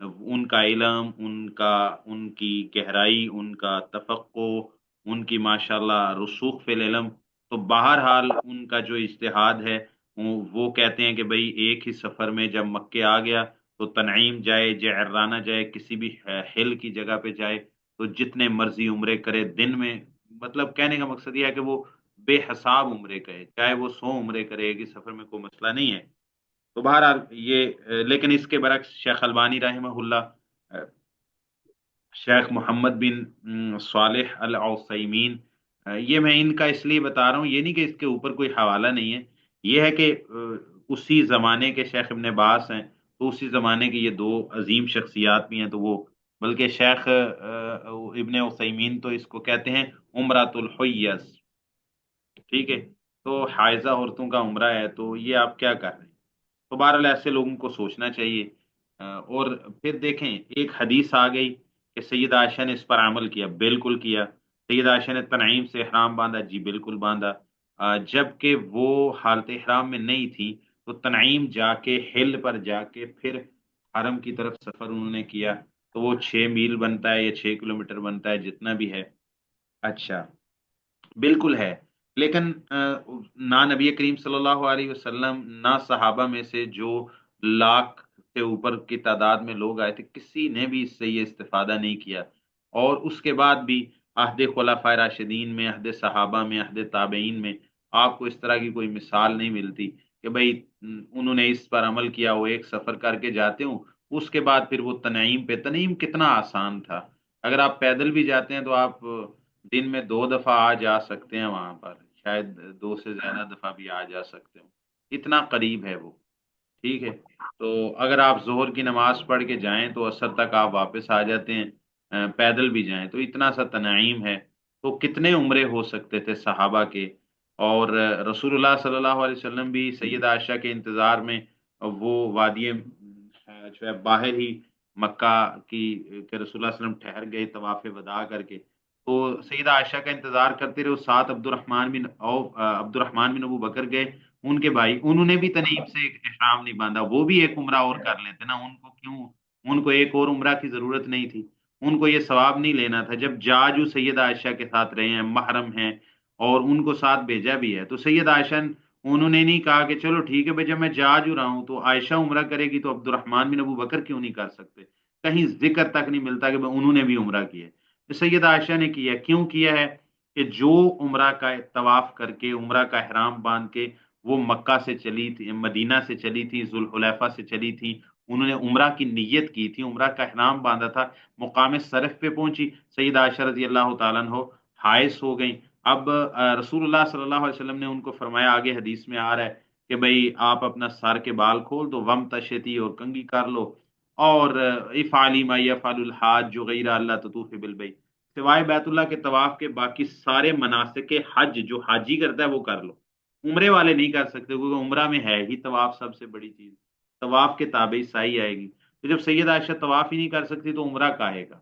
ان کا علم، ان کی گہرائی، ان کا تفقع، ان کی ماشاءاللہ رسوخ فی العلم. تو بہرحال ان کا جو اجتہاد ہے، وہ کہتے ہیں کہ بھئی ایک ہی سفر میں جب مکے آ گیا تو تنعیم جائے، جعرانہ جائے، کسی بھی ہل کی جگہ پہ جائے تو جتنے مرضی عمرے کرے دن میں. مطلب کہنے کا مقصد یہ ہے کہ وہ بے حساب عمرے کرے، چاہے وہ 100 عمرے کرے ایک ہی سفر میں، کوئی مسئلہ نہیں ہے. تو بہرحال یہ لیکن اس کے برعکس شیخ البانی رحمہ اللہ، شیخ محمد بن صالح العثیمین، یہ میں ان کا اس لیے بتا رہا ہوں، یہ نہیں کہ اس کے اوپر کوئی حوالہ نہیں ہے، یہ ہے کہ اسی زمانے کے شیخ ابن باز ہیں، تو اسی زمانے کی یہ دو عظیم شخصیات بھی ہیں. تو وہ بلکہ شیخ ابن عثیمین تو اس کو کہتے ہیں عمرۃ الحیض. ٹھیک ہے، تو حائضہ عورتوں کا عمرہ ہے، تو یہ آپ کیا کر رہے ہیں؟ تو بہرحال ایسے لوگوں کو سوچنا چاہیے. اور پھر دیکھیں ایک حدیث آ گئی کہ سید عائشہ نے اس پر عمل کیا، بالکل کیا. سید عائشہ نے تنعیم سے احرام باندھا، جی بالکل باندھا. جبکہ وہ حالت احرام میں نہیں تھی تو تنعیم جا کے ہل پر جا کے پھر حرم کی طرف سفر انہوں نے کیا. تو وہ 6 میل بنتا ہے یا 6 کلومیٹر بنتا ہے، جتنا بھی ہے. اچھا، بالکل ہے. لیکن نہ نبی کریم صلی اللہ علیہ وسلم، نہ صحابہ میں سے جو لاکھ سے اوپر کی تعداد میں لوگ آئے تھے، کسی نے بھی اس سے یہ استفادہ نہیں کیا. اور اس کے بعد بھی عہد خلفائے راشدین میں، عہد صحابہ میں، عہد تابعین میں آپ کو اس طرح کی کوئی مثال نہیں ملتی کہ بھئی انہوں نے اس پر عمل کیا، وہ ایک سفر کر کے جاتے ہوں، اس کے بعد پھر وہ تنعیم پہ. تنعیم کتنا آسان تھا، اگر آپ پیدل بھی جاتے ہیں تو آپ دن میں 2 دفعہ آ جا سکتے ہیں وہاں پر، شاید 2 سے زیادہ دفعہ بھی آ جا سکتے ہوں، اتنا قریب ہے وہ. ٹھیک ہے، تو اگر آپ ظہر کی نماز پڑھ کے جائیں تو عصر تک آپ واپس آ جاتے ہیں. پیدل بھی جائیں تو اتنا سا تنعیم ہے. تو کتنے عمرے ہو سکتے تھے صحابہ کے. اور رسول اللہ صلی اللہ علیہ وسلم بھی سید عائشہ کے انتظار میں وہ وادی جو ہے باہر ہی مکہ کی، کہ رسول اللہ صلی اللہ علیہ وسلم ٹھہر گئے طواف وداع کر کے. تو سیدہ عائشہ کا انتظار کرتے رہے. ساتھ عبد الرحمن بن ابو بکر گئے، ان کے بھائی، انہوں نے بھی تنعیم سے ایک احرام نہیں باندھا، وہ بھی ایک عمرہ اور کر لیتے نا. ان کو کیوں، ان کو ایک اور عمرہ کی ضرورت نہیں تھی، ان کو یہ ثواب نہیں لینا تھا جب جاجو سید عائشہ کے ساتھ رہے ہیں، محرم ہیں، اور ان کو ساتھ بھیجا بھی ہے. تو سید عائشہ انہوں نے نہیں کہا کہ چلو ٹھیک ہے بھائی، جب میں جاج رہا ہوں تو عائشہ عمرہ کرے گی تو عبد الرحمن بن ابو بکر کیوں نہیں کر سکتے؟ کہیں ذکر تک نہیں ملتا کہ انہوں نے بھی عمرہ کیا ہے. تو سید عائشہ نے کیا، کیوں کیا ہے؟ کہ جو عمرہ کا طواف کر کے، عمرہ کا احرام باندھ کے وہ مکہ سے چلی تھی، مدینہ سے چلی تھی، ذوالحلیفہ سے چلی تھی، انہوں نے عمرہ کی نیت کی تھی، عمرہ کا احرام باندھا تھا. مقام صرف پہ پہنچی سید عائشہ رضی اللہ تعالیٰ عنہ، حائض ہو گئیں. اب رسول اللہ صلی اللہ علیہ وسلم نے ان کو فرمایا، آگے حدیث میں آ رہا ہے کہ بھئی آپ اپنا سر کے بال کھول دو، وم تشتی، اور کنگھی کر لو، اور افعلی ما یفعل الحاج جو غیر اللہ تطوف بالبیت، سوائے بیت اللہ کے طواف کے باقی سارے مناسک حج جو حاجی کرتا ہے وہ کر لو. عمرے والے نہیں کر سکتے کیونکہ عمرہ میں ہے ہی طواف سب سے بڑی چیز، طواف کے تابع سعی آئے گی. تو جب سید عائشہ طواف ہی نہیں کر سکتی تو عمرہ کاہے گا؟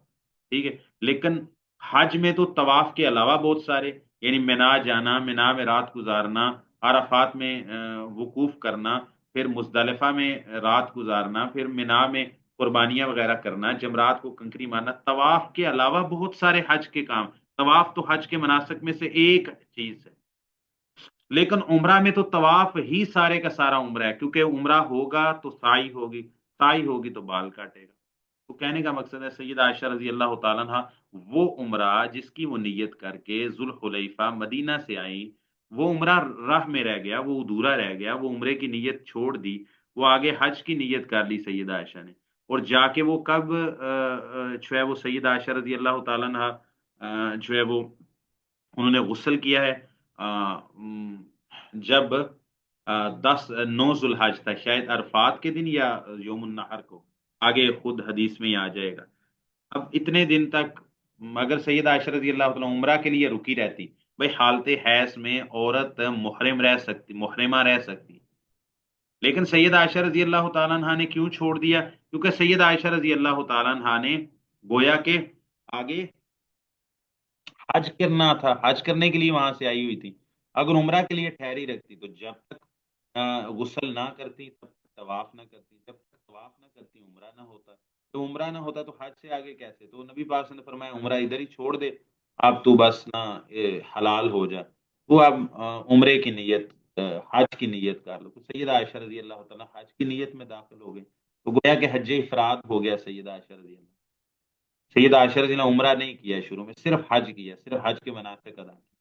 ٹھیک ہے. لیکن حج میں تو طواف کے علاوہ بہت سارے، یعنی منا جانا، منا میں رات گزارنا، عرفات میں وقوف کرنا، پھر مزدلفہ میں رات گزارنا، پھر منا میں قربانیاں وغیرہ کرنا، جمرات کو کنکری مارنا، طواف کے علاوہ بہت سارے حج کے کام. طواف تو حج کے مناسک میں سے ایک چیز ہے. لیکن عمرہ میں تو طواف ہی سارے کا سارا عمرہ ہے، کیونکہ عمرہ ہوگا تو سعی ہوگی، سعی ہوگی تو بال کاٹے گا. تو کہنے کا مقصد ہے سید عائشہ رضی اللہ تعالیٰ عنہ وہ عمرہ جس کی وہ نیت کر کے ذوالحلیفہ مدینہ سے آئی، وہ عمرہ راہ میں رہ گیا، وہ ادھورا رہ گیا، وہ عمرے کی نیت چھوڑ دی، وہ آگے حج کی نیت کر لی سید عائشہ نے. اور جا کے وہ کب جو ہے وہ سید عائشہ رضی اللہ تعالیٰ عنہ جو ہے وہ انہوں نے غسل کیا ہے جب 9 ذوالحج تھا، شاید عرفات کے دن یا یوم النحر کو، آگے خود حدیث میں ہی آ جائے گا. اب اتنے دن تک اگر سید عائشہ رضی اللہ تعالیٰ عمرہ کے لیے رکی رہتی، بھائی حالت حیض میں عورت محرم رہ سکتی، محرمہ رہ سکتی، لیکن سید عائشہ رضی اللہ تعالیٰ عنہ نے کیوں چھوڑ دیا؟ کیونکہ سید عائشہ رضی اللہ تعالیٰ عنہ نے گویا کہ آگے حج کرنا تھا، حج کرنے کے لیے وہاں سے آئی ہوئی تھی. اگر عمرہ کے لیے ٹھہری رکھتی تو جب تک غسل نہ کرتی، تب تک طواف نہ کرتی، جب تک طواف نہ کرتی عمرہ نہ ہوتا. تو عمرہ نہ ہوتا تو حج سے آگے کیسے؟ تو نبی پاک نے فرمایا عمرہ ادھر ہی چھوڑ دے، اب تو بس نہ حلال ہو جا، وہ اب عمرے کی نیت حج کی نیت کر لو۔ تو سیدہ عائشہ رضی اللہ تعالیٰ حج کی نیت میں داخل ہو گئے، تو گویا کہ حج افراد ہو گیا سیدہ عائشہ رضی اللہ۔ سیدہ عائشہ رضی اللہ عمرہ نہیں کیا شروع میں، صرف حج کیا، صرف حج کے مناسک ادا کیا۔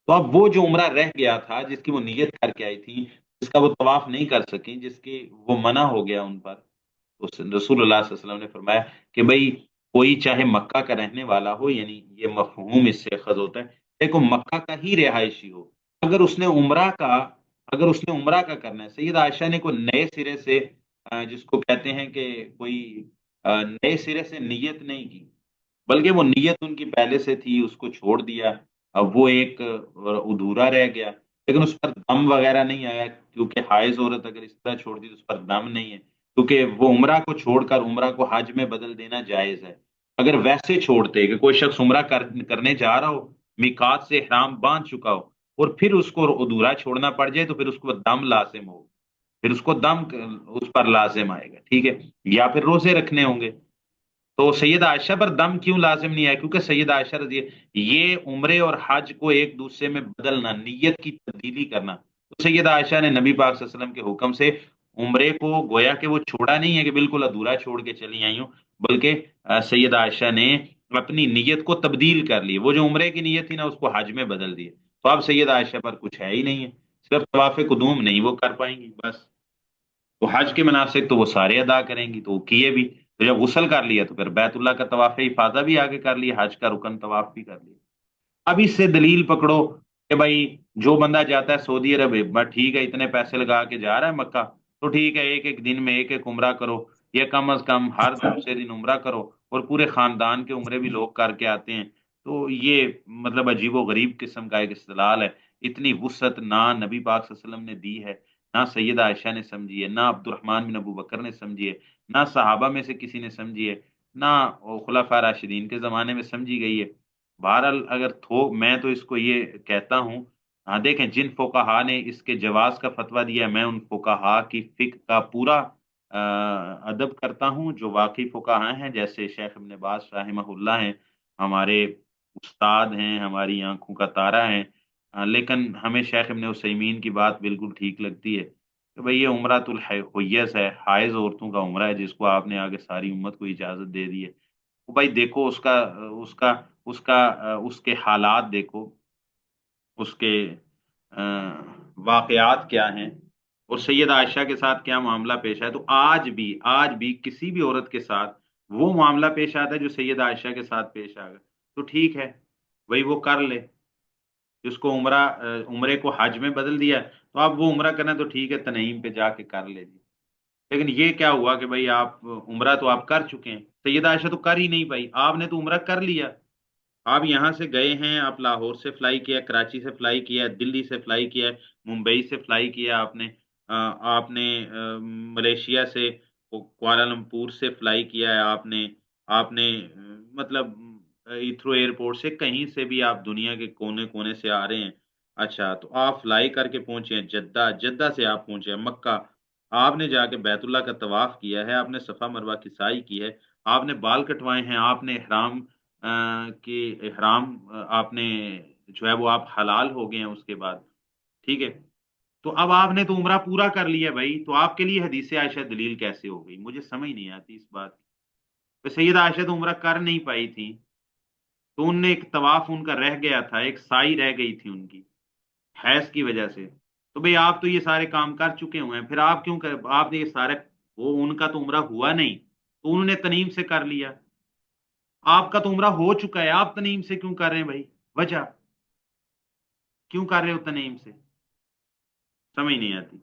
تو اب وہ جو عمرہ رہ گیا تھا، جس کی وہ نیت کر کے آئی تھی، جس کا وہ طواف نہیں کر سکی، جس کی وہ منع ہو گیا ان پر، تو رسول اللہ صلی اللہ علیہ وسلم نے فرمایا کہ بھئی کوئی چاہے مکہ کا رہنے والا ہو، یعنی یہ مفہوم اس سے اخذ ہوتا ہے، دیکھو مکہ کا ہی رہائشی ہو، اگر اس نے عمرہ کا اگر اس نے عمرہ کا کرنا ہے، سید عائشہ نے کوئی نئے سرے سے جس کو کہتے ہیں کہ کوئی نئے سرے سے نیت نہیں کی، بلکہ وہ نیت ان کی پہلے سے تھی، اس کو چھوڑ دیا، اب وہ ایک ادھورا رہ گیا، لیکن اس پر دم وغیرہ نہیں آیا، کیونکہ حائض عورت اگر اس طرح چھوڑ دی تو اس پر دم نہیں ہے، کیونکہ وہ عمرہ کو چھوڑ کر عمرہ کو حج میں بدل دینا جائز ہے۔ اگر ویسے چھوڑتے کہ کوئی شخص عمرہ کرنے جا رہا ہو، میقات سے احرام باندھ چکا ہو، اور پھر اس کو ادھورا چھوڑنا پڑ جائے، تو پھر اس کو دم لازم ہو، پھر اس کو دم اس پر لازم آئے گا، ٹھیک ہے، یا پھر روزے رکھنے ہوں گے۔ تو سید عائشہ پر دم کیوں لازم نہیں آیا؟ کیونکہ سید عائشہ رضی یہ عمرے اور حج کو ایک دوسرے میں بدلنا، نیت کی تبدیلی کرنا، تو سید عائشہ نے نبی پاک صلی اللہ علیہ وسلم کے حکم سے عمرے کو گویا کہ وہ چھوڑا نہیں ہے کہ بالکل ادھورا چھوڑ کے چلی آئی ہوں، بلکہ سید عائشہ نے اپنی نیت کو تبدیل کر لی، وہ جو عمرے کی نیت تھی نا اس کو حج میں بدل دی، تو اب سید عائشہ پر کچھ ہے ہی نہیں ہے، صرف طواف قدوم نہیں وہ کر پائیں گی بس، تو حج کے مناسک تو وہ سارے ادا کریں گی، تو وہ کیے بھی، تو جب غسل کر لیا تو پھر بیت اللہ کا طواف افاضہ بھی آگے کر لیا، حج کا رکن طواف بھی کر لیا۔ اب اس سے دلیل پکڑو کہ بھائی جو بندہ جاتا ہے سعودی عرب، بس ٹھیک ہے اتنے پیسے لگا کے جا رہا ہے مکہ، تو ٹھیک ہے ایک ایک دن میں ایک ایک عمرہ کرو، یا کم از کم ہر دوسرے دن عمرہ کرو، اور پورے خاندان کے عمرے بھی لوگ کر کے آتے ہیں، تو یہ مطلب عجیب و غریب قسم کا ایک استدلال ہے، اتنی وسعت نہ نبی پاک صلی اللہ علیہ وسلم نے دی ہے، نہ سیدہ عائشہ نے سمجھی ہے، نہ عبد الرحمن بن ابو بکر نے سمجھی ہے، نہ صحابہ میں سے کسی نے سمجھی ہے، نہ خلفاء راشدین کے زمانے میں سمجھی گئی ہے۔ بہرحال اگر میں تو اس کو یہ کہتا ہوں، ہاں دیکھیں جن فقہا نے اس کے جواز کا فتویٰ دیا ہے، میں ان فقہا کی فقہ کا پورا ادب کرتا ہوں، جو واقعی فقہا ہیں، جیسے شیخ ابن باز رحمہ اللہ ہیں، ہمارے استاد ہیں، ہماری آنکھوں کا تارا ہیں، لیکن ہمیں شیخ ابن عثیمین کی بات بالکل ٹھیک لگتی ہے کہ بھئی یہ عمرۃ الحیض ہے، حائض عورتوں کا عمرہ ہے، جس کو آپ نے آگے ساری امت کو اجازت دے دی ہے، وہ بھائی دیکھو اس کا اس کے حالات دیکھو، اس کے آ، واقعات کیا ہیں، اور سید عائشہ کے ساتھ کیا معاملہ پیش ہے، تو آج بھی کسی بھی عورت کے ساتھ وہ معاملہ پیش آتا ہے جو سید عائشہ کے ساتھ پیش آ گا، تو ٹھیک ہے وہی وہ کر لے، جس کو عمرے کو حج میں بدل دیا ہے، تو آپ وہ عمرہ کرنا تو ٹھیک ہے تنعیم پہ جا کے کر لے جی، لیکن یہ کیا ہوا کہ بھئی آپ عمرہ تو آپ کر چکے ہیں، سیدہ عائشہ تو کر ہی نہیں پائی، آپ نے تو عمرہ کر لیا، آپ یہاں سے گئے ہیں، آپ لاہور سے فلائی کیا، کراچی سے فلائی کیا، دلی سے فلائی کیا، ممبئی سے فلائی کیا، آپ نے ملیشیا سے کوالالمپور سے فلائی کیا ہے، آپ نے مطلب ایتھرو ایئرپورٹ سے کہیں سے بھی آپ دنیا کے کونے کونے سے آ رہے ہیں، اچھا تو آپ فلائی کر کے پہنچے ہیں جدہ، جدہ سے آپ پہنچے ہیں مکہ، آپ نے جا کے بیت اللہ کا طواف کیا ہے، آپ نے صفا مروہ کی سعی کی ہے، آپ نے بال کٹوائے ہیں، آپ نے کہ احرام آپ نے جو ہے وہ آپ حلال ہو گئے ہیں اس کے بعد، ٹھیک ہے، تو اب آپ نے تو عمرہ پورا کر لیا بھائی، تو آپ کے لیے حدیث عائشہ دلیل کیسے ہو گئی؟ مجھے سمجھ نہیں آتی اس بات کی، تو سیدہ عائشہ تو عمرہ کر نہیں پائی تھی، تو ان نے ایک طواف ان کا رہ گیا تھا، ایک سائی رہ گئی تھی ان کی حیض کی وجہ سے، تو بھئی آپ تو یہ سارے کام کر چکے ہوئے ہیں، پھر آپ کیوں آپ نے یہ سارے، وہ ان کا تو عمرہ ہوا نہیں، تو انہوں نے تنیم سے کر لیا، آپ کا تو عمرہ ہو چکا ہے، آپ تنعیم سے کیوں کر رہے ہیں بھائی؟ وجہ کیوں کر رہے ہو تنعیم سے؟ سمجھ نہیں آتی۔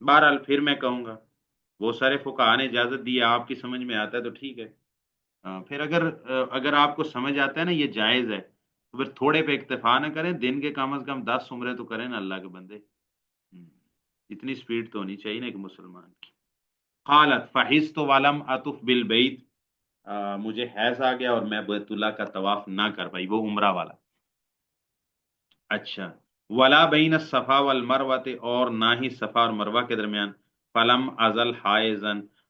بہرحال پھر میں کہوں گا وہ سارے فقہا نے اجازت دی ہے، آپ کی سمجھ میں آتا ہے تو ٹھیک ہے، پھر اگر آپ کو سمجھ آتا ہے نا یہ جائز ہے، تو پھر تھوڑے پہ اکتفا نہ کریں، دن کے کم از کم 10 عمرے تو کریں نا اللہ کے بندے، اتنی سپیڈ تو ہونی چاہیے نا ایک مسلمان کی۔ قالت فحزت ولم اطف بالبیت، مجھے حیض آ گیا اور میں بیت اللہ کا طواف نہ کر پائی، وہ عمرہ والا، اچھا، ولا بین الصفا والمروہ، اور نہ ہی صفا اور مروہ کے درمیان، فلم ازل حائزن،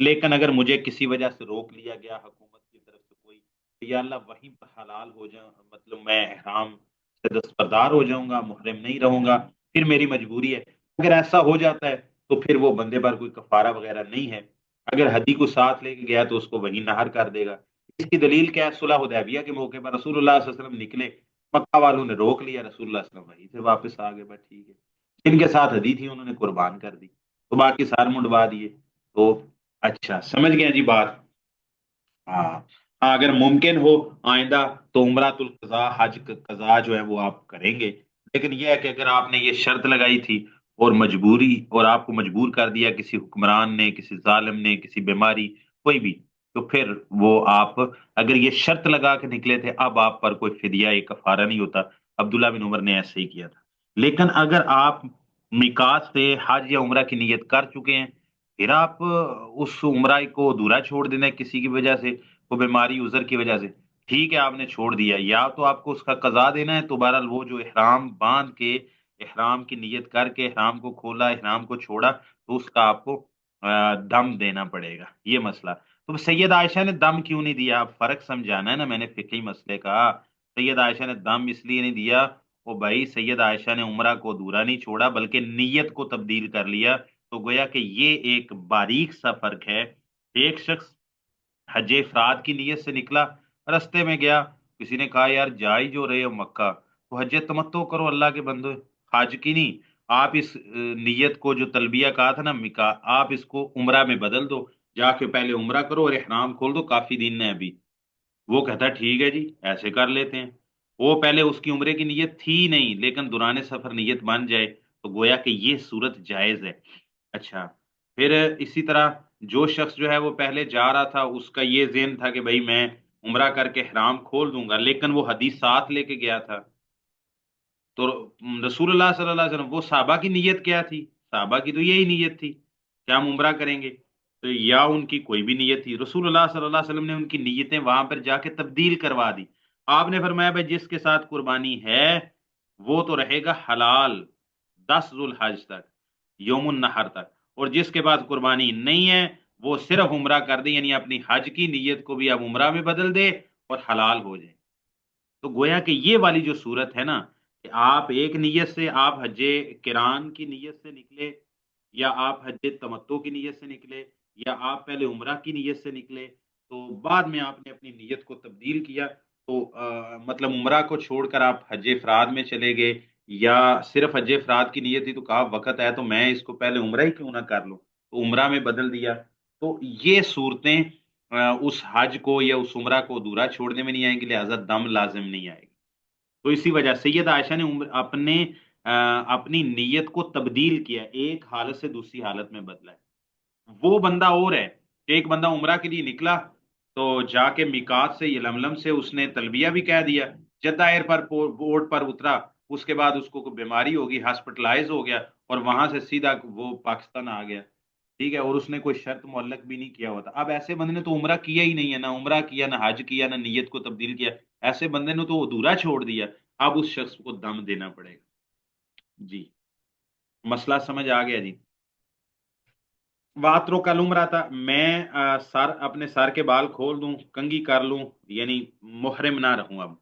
لیکن اگر مجھے کسی وجہ سے روک لیا گیا حکومت کی طرف سے کوئی کہ یا اللہ وہیں پر حلال ہو جاؤں، مطلب میں احرام سے دستبردار ہو جاؤں گا، محرم نہیں رہوں گا، پھر میری مجبوری ہے، اگر ایسا ہو جاتا ہے تو پھر وہ بندے پر کوئی کفارہ وغیرہ نہیں ہے، اگر ہدی کو ساتھ لے کے گیا تو اس کو وہیں نہر کر دے گا۔ اس کی دلیل کیا ہے؟ صلح حدیبیہ کے موقع پر رسول اللہ صلی اللہ علیہ وسلم نکلے، مکہ والوں نے روک لیا، رسول اللہ صلی اللہ علیہ وسلم وہیں سے واپس آ گئے، بس ٹھیک ہے، جن کے ساتھ ہدی تھی انہوں نے قربان کر دی، تو باقی سار منڈوا دیے۔ تو اچھا سمجھ گئے جی بات؟ ہاں ہاں، اگر ممکن ہو آئندہ تو عمرۃ القضاء، حج کا قضاء جو ہے وہ آپ کریں گے، لیکن یہ ہے کہ اگر آپ نے یہ شرط لگائی تھی اور مجبوری، اور آپ کو مجبور کر دیا کسی حکمران نے، کسی ظالم نے، کسی بیماری، کوئی بھی، تو پھر وہ آپ اگر یہ شرط لگا کے نکلے تھے، اب آپ پر کوئی فدیہ یا کفارہ نہیں ہوتا۔ عبداللہ بن عمر نے ایسے ہی کیا تھا۔ لیکن اگر آپ میقات سے حج یا عمرہ کی نیت کر چکے ہیں، پھر آپ اس عمرہ کو ادھورا چھوڑ دینا ہے کسی کی وجہ سے، وہ بیماری عذر کی وجہ سے، ٹھیک ہے آپ نے چھوڑ دیا، یا تو آپ کو اس کا قضا دینا ہے، تو بہرحال وہ جو احرام باندھ کے، احرام کی نیت کر کے احرام کو کھولا، احرام کو چھوڑا، تو اس کا آپ کو دم دینا پڑے گا، یہ مسئلہ۔ تو سید عائشہ نے دم کیوں نہیں دیا؟ آپ فرق سمجھانا ہے نا، میں نے فقہی مسئلے کا۔ سید عائشہ نے دم اس لیے نہیں دیا، وہ بھائی سید عائشہ نے عمرہ کو ادھورا نہیں چھوڑا بلکہ نیت کو تبدیل کر لیا، تو گویا کہ یہ ایک باریک سا فرق ہے۔ ایک شخص حج افراد کی نیت سے نکلا، رستے میں گیا، کسی نے کہا یار جا ہی جو رہے ہو مکہ، تو حج تمتع کرو اللہ کے بندو، حج کی نہیں، آپ اس نیت کو جو تلبیہ کہا تھا نا مکا، آپ اس کو عمرہ میں بدل دو، جا کے پہلے عمرہ کرو اور احرام کھول دو، کافی دن ہے ابھی۔ وہ کہتا ٹھیک ہے جی ایسے کر لیتے ہیں۔ وہ پہلے اس کی عمرے کی نیت تھی نہیں، لیکن دوران سفر نیت بن جائے تو گویا کہ یہ صورت جائز ہے۔ اچھا، پھر اسی طرح جو شخص جو ہے وہ پہلے جا رہا تھا، اس کا یہ ذہن تھا کہ بھائی میں عمرہ کر کے حرام کھول دوں گا، لیکن وہ حدیث ساتھ لے کے گیا تھا، تو رسول اللہ صلی اللہ علیہ وسلم، وہ صحابہ کی نیت کیا تھی؟ صحابہ کی تو یہی نیت تھی کہ ہم عمرہ کریں گے، تو یا ان کی کوئی بھی نیت تھی، رسول اللہ صلی اللہ علیہ وسلم نے ان کی نیتیں وہاں پر جا کے تبدیل کروا دی۔ آپ نے فرمایا بھائی جس کے ساتھ قربانی ہے وہ تو رہے گا حلال 10 ذوالحج تک، یوم النحر تک، اور جس کے بعد قربانی نہیں ہے وہ صرف عمرہ کر دے، یعنی اپنی حج کی نیت کو بھی اب عمرہ میں بدل دے اور حلال ہو جائے۔ تو گویا کہ یہ والی جو صورت ہے نا، کہ آپ ایک نیت سے، آپ حج کران کی نیت سے نکلے، یا آپ حج تمتع کی نیت سے نکلے، یا آپ پہلے عمرہ کی نیت سے نکلے، تو بعد میں آپ نے اپنی نیت کو تبدیل کیا، تو مطلب عمرہ کو چھوڑ کر آپ حج افراد میں چلے گئے، یا صرف حج افراد کی نیت تھی تو کہا وقت ہے تو میں اس کو پہلے عمرہ ہی کیوں نہ کر لوں، تو عمرہ میں بدل دیا، تو یہ صورتیں اس حج کو یا اس عمرہ کو ادھورا چھوڑنے میں نہیں آئیں گی، لہذا دم لازم نہیں آئے گی۔ تو اسی وجہ سے سید عائشہ نے اپنے اپنی نیت کو تبدیل کیا، ایک حالت سے دوسری حالت میں بدلا ہے۔ وہ بندہ اور ہے کہ ایک بندہ عمرہ کے لیے نکلا، تو جا کے میقات سے، یہ لملم سے اس نے تلبیہ بھی کہہ دیا، جدہ ایئر پر بورڈ پر اترا، اس کے بعد اس کو کوئی بیماری ہوگی، ہاسپٹلائز ہو گیا، اور وہاں سے سیدھا وہ پاکستان آ گیا، ٹھیک ہے، اور اس نے کوئی شرط معلق بھی نہیں کیا ہوتا۔ اب ایسے بندے نے تو عمرہ کیا ہی نہیں ہے، نہ عمرہ کیا، نہ حج کیا، نہ نیت کو تبدیل کیا، ایسے بندے نے تو ادھورا چھوڑ دیا، اب اس شخص کو دم دینا پڑے گا۔ جی، مسئلہ سمجھ آ گیا جی؟ واترو کل عمرہ تھا، میں سر، اپنے سر کے بال کھول دوں، کنگھی کر لوں، یعنی محرم نہ رہوں اب،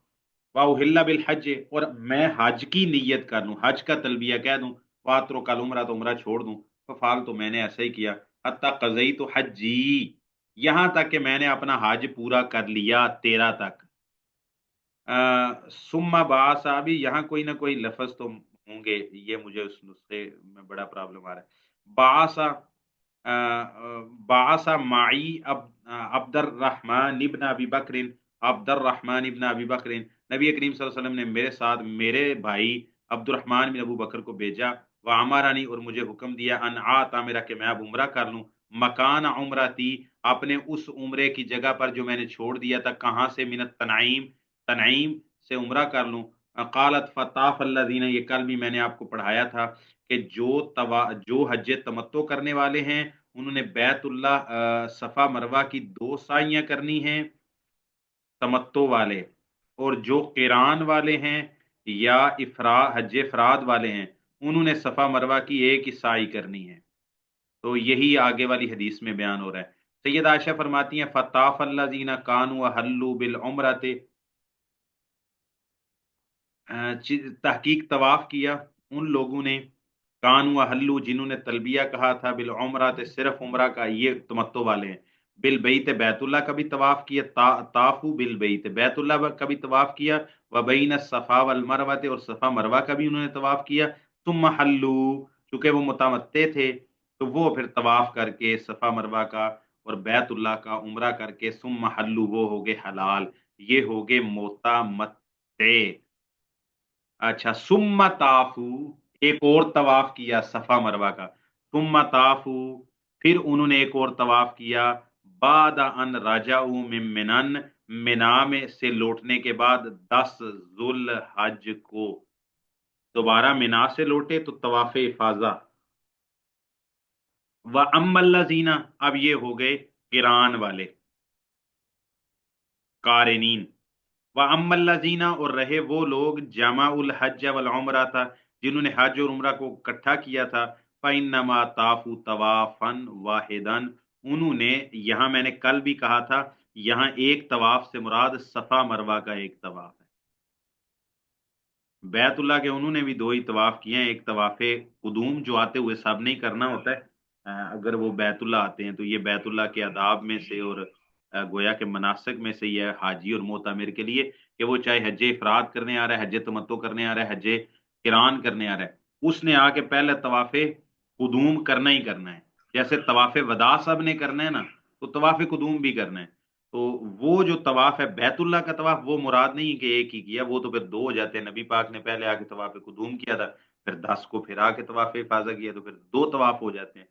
واحل بالحج، اور میں حج کی نیت کر لوں، حج کا تلبیہ کہہ دوں، واترو کل عمرہ، تو عمرہ چھوڑ دوں، ففعل، تو میں نے ایسا ہی کیا، حتی قضیت حجی، یہاں تک کہ میں نے اپنا حج پورا کر لیا 13 تک۔ سما باسا، بھی یہاں کوئی نہ کوئی لفظ تو ہوں گے، یہ مجھے اس نسخے میں بڑا پرابلم آ رہا ہے۔ باسا، باسا معی عبد الرحمن ابن ابی بکر، عبد الرحمن ابن ابی بکر، نبی کریم صلی اللہ علیہ وسلم نے میرے ساتھ میرے بھائی عبد الرحمن بن ابو بکر کو بھیجا، وعمرانی، اور مجھے حکم دیا، ان آتا میرا، کہ میں اب عمرہ کر لوں، مکان عمرہ تھی، اپنے اس عمرے کی جگہ پر جو میں نے چھوڑ دیا تھا، کہاں سے؟ من التنعیم، تنعیم سے عمرہ کر لوں۔ قالت فطاف الذین، یہ کل بھی میں نے آپ کو پڑھایا تھا کہ جو حج تمتع کرنے والے ہیں انہوں نے بیت اللہ صفا مروہ کی 2 سعیاں کرنی ہیں، تمتع والے، اور جو قیران والے ہیں یا حج افراد والے ہیں انہوں نے صفا مروہ کی ایک ہی سعی کرنی ہے۔ تو یہی آگے والی حدیث میں بیان ہو رہا ہے، سید عائشہ فرماتی ہیں فطاف الذین کانوا حلوا بالعمرۃ، تحقیق طواف کیا ان لوگوں نے، کانوا حلوا جنہوں نے تلبیہ کہا تھا، بالعمرۃ صرف عمرہ کا، یہ تمتع والے ہیں، بالبیت بیت اللہ کا بھی طواف کیا، طافو بالبیت بیت اللہ کا بھی طواف کیا، وبین الصفا والمروہ اور صفا مروہ کا بھی انہوں نے طواف کیا، ثم حلوا چونکہ وہ متمتع تھے تو وہ پھر طواف کر کے صفا مروہ کا اور بیت اللہ کا عمرہ کر کے ثم حلوا وہ ہو گئے حلال، یہ ہو گئے متمتع۔ اچھا ثم طافو، ایک اور طواف کیا صفا مروہ کا، ثم طافو پھر انہوں نے ایک اور طواف کیا، بعد ان رجعوا من منن، منا میں سے لوٹنے کے بعد 10 ذو الحج کو دوبارہ منا سے لوٹے تو طواف افاضہ۔ وَأَمَّا الَّذِينَ، اب یہ ہو گئے قران والے قارنین، وَأَمَّا الَّذِينَ اور رہے وہ لوگ جمعوا الحج والعمرہ تھا جنہوں نے حج اور عمرہ کو اکٹھا کیا تھا، فَإِنَّمَا طَافُوا طَوَافًا وَاحِدًا، انہوں نے، یہاں میں نے کل بھی کہا تھا یہاں ایک طواف سے مراد صفا مروہ کا ایک طواف ہے، بیت اللہ کے انہوں نے بھی دو ہی طواف کیے ہیں، ایک طواف قدوم جو آتے ہوئے سب نہیں کرنا ہوتا ہے، اگر وہ بیت اللہ آتے ہیں تو یہ بیت اللہ کے آداب میں سے اور گویا کے مناسک میں سے یہ حاجی اور معتمر کے لیے کہ وہ چاہے حج افراد کرنے آ رہا ہے، حج تمتع کرنے آ رہا ہے، حج قران کرنے آ رہا ہے، اس نے آ کے پہلے طواف قدوم کرنا ہی کرنا ہے، جیسے طواف وداع سب نے کرنا ہے نا، تو طواف قدوم بھی کرنا ہے، تو وہ جو طواف ہے بیت اللہ کا طواف وہ مراد نہیں کہ ایک ہی کیا، وہ تو پھر دو ہو جاتے ہیں، نبی پاک نے پہلے آ کے طواف قدوم کیا تھا، پھر 10 کو پھر آ کے طواف افاضہ کیا، تو پھر دو طواف ہو جاتے ہیں۔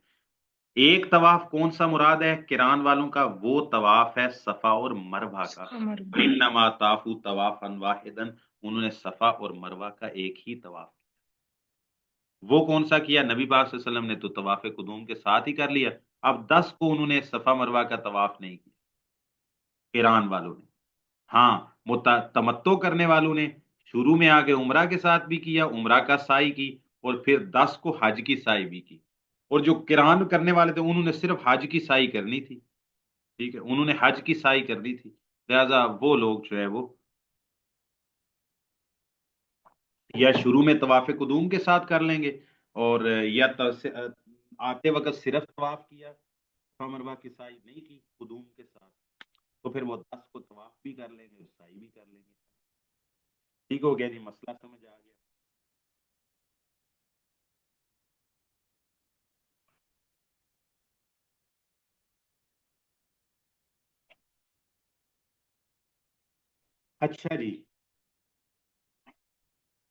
ایک طواف کون سا مراد ہے کران والوں کا؟ وہ طواف ہے صفا اور مروہ کا، عمر انما طافوا طوافا واحدا، انہوں نے صفا اور مروہ کا ایک ہی طواف کیا۔ وہ کون سا کیا؟ نبی پاک صلی اللہ علیہ وسلم نے تو طواف قدوم کے ساتھ ہی کر لیا، اب 10 کو انہوں نے صفا مروہ کا طواف نہیں کیا کران والوں نے۔ ہاں تمتع کرنے والوں نے شروع میں آگے عمرہ کے ساتھ بھی کیا، عمرہ کا سعی کی، اور پھر 10 کو حج کی سعی بھی کی، اور جو کران کرنے والے تھے انہوں نے صرف حج کی سعی کرنی تھی، ٹھیک ہے، انہوں نے حج کی سعی کرنی تھی، لہذا وہ لوگ جو ہے وہ یا شروع میں طواف قدوم کے ساتھ کر لیں گے، اور یا آتے وقت صرف طواف کیا، صفا مروہ کی سعی نہیں کی قدوم کے ساتھ، تو پھر وہ 10 کو طواف بھی کر لیں گے اور سعی بھی کر لیں گے۔ ٹھیک ہو گیا جی، مسئلہ سمجھ آ گیا؟ اچھا جی،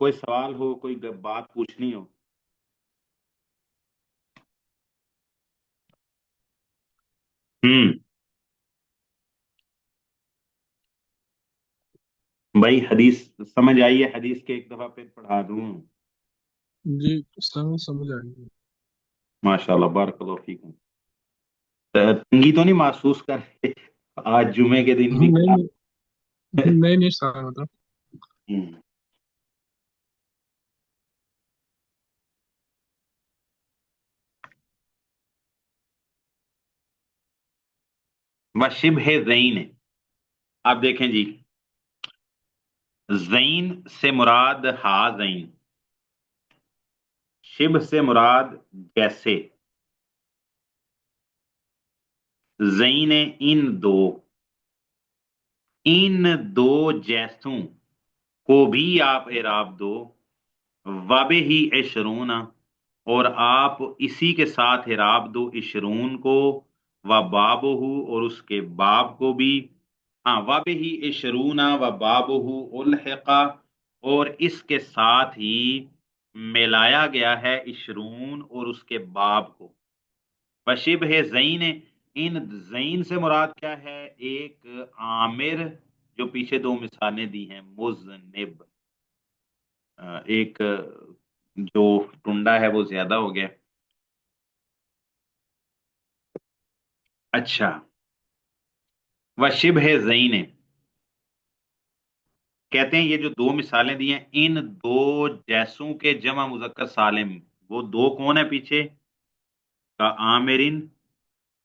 کوئی سوال ہو، کوئی بات پوچھنی ہو؟ ہوں بھائی حدیث سمجھ آئی ہے؟ حدیث کے ایک دفعہ پھر پڑھا دوں؟ جی سمجھ آ گئی۔ ماشاء اللہ، بارک اللہ فیکم۔ تنگی تو نہیں محسوس کر رہے آج جمعے کے دن بھی؟ نہیں نہیں نہیں نہیں سارا تھا۔ ہوں۔ وشبہ زین، آپ دیکھیں جی، زین سے مراد ہا زین، شبہ سے مراد جیسے، زین ان دو، ان دو جیسوں کو بھی آپ اعراب دو، وبہ ہی عشرون، اور آپ اسی کے ساتھ اعراب دو عشرون کو، و بابہ اور اس کے باب کو بھی، ہاں وبہ ہی عشرون و بابہ الحقا، اور اس کے ساتھ ہی ملایا گیا ہے عشرون اور اس کے باب کو، بشبہ زین، ان زین سے مراد کیا ہے؟ ایک عامر جو پیچھے دو مثالیں دی ہیں، مذنب، ایک جو ٹنڈا ہے وہ زیادہ ہو گیا۔ اچھا، وشبہ زین، کہتے ہیں یہ جو دو مثالیں دی ہیں ان دو جیسوں کے جمع مذکر سالم، وہ دو کون ہے پیچھے؟ کا عامرین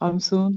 خمسون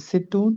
ستون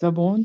سبعون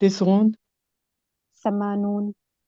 تسعون ثمانون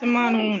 ثمانون ثمانون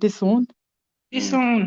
تسعون تسعون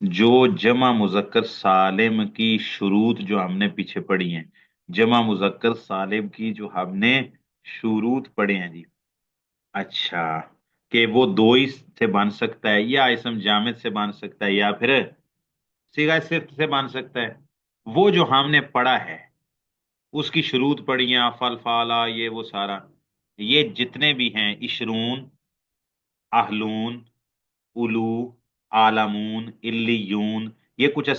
جو جمع مذکر سالم کی شروط جو ہم نے پیچھے پڑھی ہیں، جمع مذکر سالم کی جو ہم نے شروط پڑھے ہیں جی، اچھا، کہ وہ دو ہی سے بن سکتا ہے، یا اسم جامد سے بن سکتا ہے، یا پھر صیغہ صفت سے بن سکتا ہے، وہ جو ہم نے پڑھا ہے اس کی شروط پڑھی ہیں، فل فالا، یہ وہ سارا، یہ جتنے بھی ہیں، عشرون، اہلون، الو، عالمون، الیون، یہ کچھ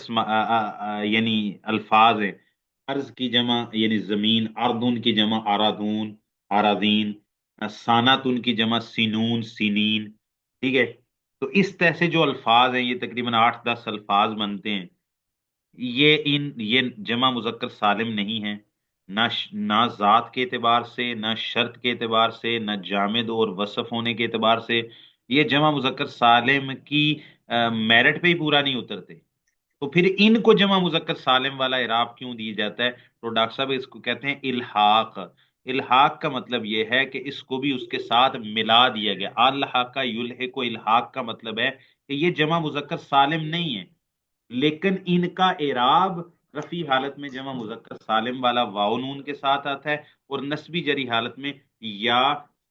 یعنی الفاظ ہیں۔ ارض کی جمع یعنی زمین، اردن کی جمع ارادون، اراضین، سانتن کی جمع سینون، سینین، ٹھیک ہے۔ تو اس طرح سے جو الفاظ ہیں، یہ تقریباً 8-10 الفاظ بنتے ہیں، یہ جمع مذکر سالم نہیں ہے، نہ ذات کے اعتبار سے، نہ شرط کے اعتبار سے، نہ جامد اور وصف ہونے کے اعتبار سے، یہ جمع مذکر سالم کی میرٹ پہ ہی پورا نہیں اترتے۔ تو پھر ان کو جمع مذکر سالم والا اعراب کیوں دیا جاتا ہے؟ تو ڈاکٹر صاحب اس کو کہتے ہیں الحاق۔ الحاق کا مطلب یہ ہے کہ اس کو بھی اس کے ساتھ ملا دیا گیا۔ الحاق کا یلحق کو، الحاق کا مطلب ہے کہ یہ جمع مذکر سالم نہیں ہے، لیکن ان کا اعراب رفیع حالت میں جمع مذکر سالم والا واو نون کے ساتھ آتا ہے، اور نسبی جری حالت میں یا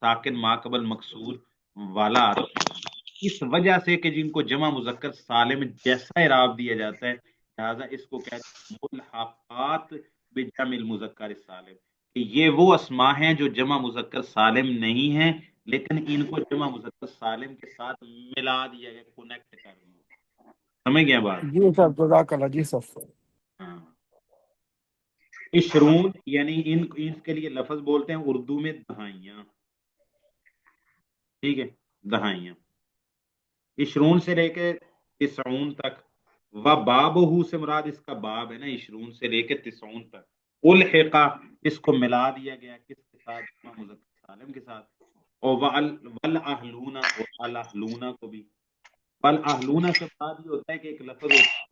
ساکن ما قبل مکسور والا آتا ہے۔ اس وجہ سے کہ جن کو جمع مذکر سالم جیسا اعراب دیا جاتا ہے، لہذا اس کو کہتے ہیں ملحقات بجمع المذکر سالم، کہ یہ وہ اسماء ہیں جو جمع مذکر سالم نہیں ہیں، لیکن ان کو جمع مذکر سالم کے ساتھ ملا دیا گیا، کنیکٹ کر دیا۔ سمجھ گیا بات؟ جی سر، جزاک اللہ جی سر۔ ہاں، عشرون یعنی ان کے لیے لفظ بولتے ہیں اردو میں دہائیاں، ٹھیک ہے، دہائیاں، عشرون سے لے کے تسعون تک، و بابہ سے مراد اس کا باب ہے نا، عشرون سے لے کے تسعون تک، الحقہ اس کو ملا دیا گیا کس کے ساتھ؟ جمع مذکر سالم کے ساتھ، اور والاہلون، اور الاہلون کو بھی، والاہلون سے مراد یہ ہوتا ہے کہ ایک لفظ ہوتا ہے،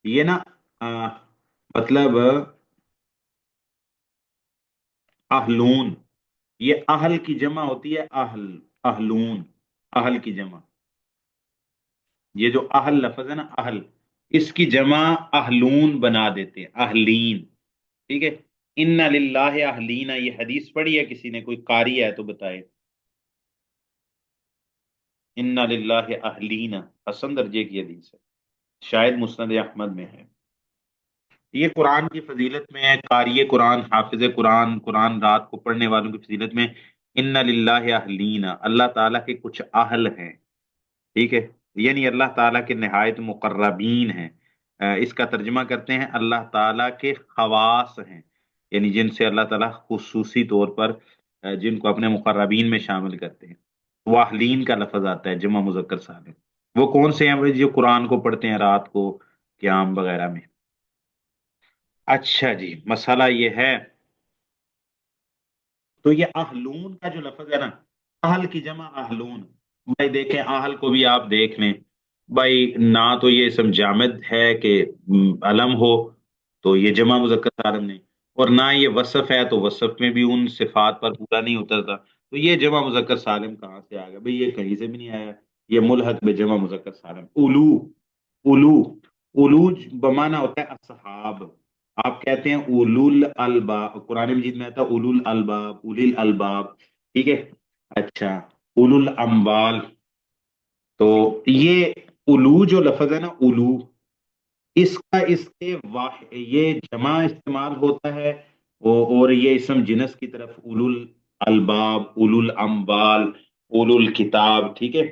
یہ نا مطلب اہلون، یہ اہل کی جمع ہوتی ہے، اہلون، اہل کی جمع، یہ جو اہل لفظ ہے نا، اہل، اس کی جمع اہلون بنا دیتے ہیں، اہلین، ٹھیک ہے۔ ان للہ اہلین، یہ حدیث پڑھی ہے کسی نے؟ کوئی قاری ہے تو بتائے۔ ان للہ اہلین حسن درجے کی حدیث ہے، شاید مسند احمد میں ہے۔ یہ قرآن کی فضیلت میں ہے، قاری قرآن، حافظ قرآن، قرآن رات کو پڑھنے والوں کی فضیلت میں، ان للہ اہلین، اللہ تعالیٰ کے کچھ اہل ہیں، ٹھیک ہے، یعنی اللہ تعالیٰ کے نہایت مقربین ہیں۔ اس کا ترجمہ کرتے ہیں اللہ تعالیٰ کے خواص ہیں، یعنی جن سے اللہ تعالیٰ خصوصی طور پر جن کو اپنے مقربین میں شامل کرتے ہیں، وہ اہلین کا لفظ آتا ہے جمع مذکر سالم۔ وہ کون سے ہیں بھائی؟ جو قرآن کو پڑھتے ہیں رات کو قیام وغیرہ میں۔ اچھا جی، مسئلہ یہ ہے، تو یہ اہلون کا جو لفظ ہے نا، اہل کی جمع اہلون، بھائی دیکھیں اہل کو بھی آپ دیکھ لیں بھائی، نہ تو یہ اسم جامد ہے کہ علم ہو، تو یہ جمع مذکر سالم نہیں، اور نہ یہ وصف ہے تو وصف میں بھی ان صفات پر پورا نہیں اترتا، تو یہ جمع مذکر سالم کہاں سے آ گیا بھائی؟ یہ کہیں سے بھی نہیں آیا، یہ ملحق بے جمع مذکر سالم۔ اولو، اولو، اولو بمانا ہوتا ہے اصحاب، آپ کہتے ہیں اولول الباب، قرآن مجید میں آتا ہے اولول الباب، اولیل الباب، ٹھیک ہے۔ اچھا، اولول اموال، تو یہ اولو جو لفظ ہے نا، اولو، اس کا اس کے یہ جمع استعمال ہوتا ہے، اور یہ اسم جنس کی طرف اولول الباب، اولول اموال، اولول کتاب، ٹھیک ہے،